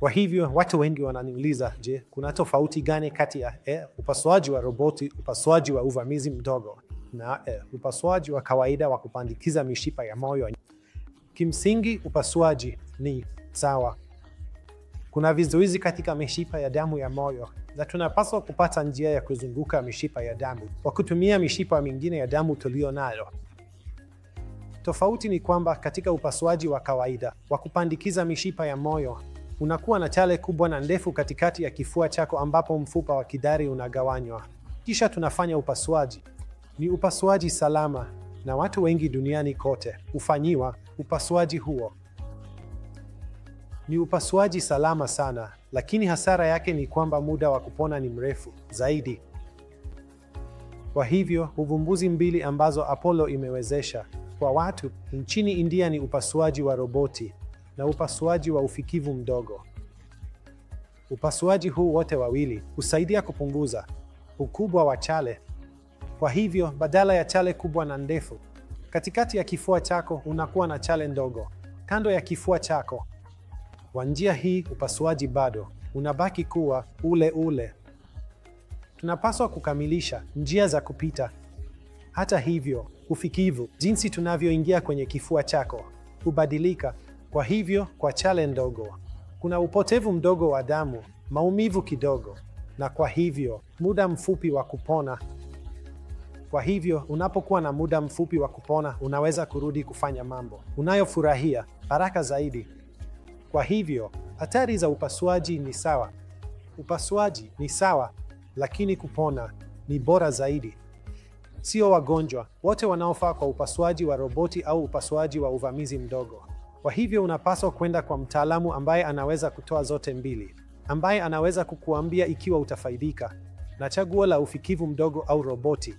Kwa hivyo watu wengi wananiuliza, je, kuna tofauti gani kati ya upasuaji wa roboti, upasuaji wa uvamizi mdogo na upasuaji wa kawaida wa kupandikiza mishipa ya moyo? Kimsingi upasuaji ni sawa. Kuna vizuizi katika mishipa ya damu ya moyo na tunapaswa kupata njia ya kuzunguka mishipa ya damu kwa kutumia mishipa mingine ya damu tulio nayo. Tofauti ni kwamba katika upasuaji wa kawaida wa kupandikiza mishipa ya moyo, unakuwa na chale kubwa na ndefu katikati ya kifua chako ambapo mfupa wa kidari unagawanywa. Kisha tunafanya upasuaji. Ni upasuaji salama na watu wengi duniani kote hufanyiwa upasuaji huo. Ni upasuaji salama sana, lakini hasara yake ni kwamba muda wa kupona ni mrefu zaidi. Kwa hivyo, uvumbuzi mbili ambazo Apollo imewezesha kwa watu nchini India ni upasuaji wa roboti na upasuaji wa ufikivu mdogo. Upasuaji huu wote wawili husaidia kupunguza ukubwa wa chale. Kwa hivyo, badala ya chale kubwa na ndefu katikati ya kifua chako, unakuwa na chale ndogo kando ya kifua chako. Kwa njia hii, upasuaji bado unabaki kuwa ule ule. Tunapaswa kukamilisha njia za kupita. Hata hivyo, ufikivu, jinsi tunavyoingia kwenye kifua chako, hubadilika. Kwa hivyo, kwa chale ndogo, kuna upotevu mdogo wa damu, maumivu kidogo, na kwa hivyo, muda mfupi wa kupona. Kwa hivyo, unapokuwa na muda mfupi wa kupona, unaweza kurudi kufanya mambo unayofurahia haraka zaidi. Kwa hivyo, hatari za upasuaji ni sawa. Upasuaji ni sawa, lakini kupona ni bora zaidi. Sio wagonjwa wote wanaofaa kwa upasuaji wa roboti au upasuaji wa uvamizi mdogo. Kwa hivyo unapaswa kwenda kwa mtaalamu ambaye anaweza kutoa zote mbili, ambaye anaweza kukuambia ikiwa utafaidika na chaguo la ufikivu mdogo au roboti.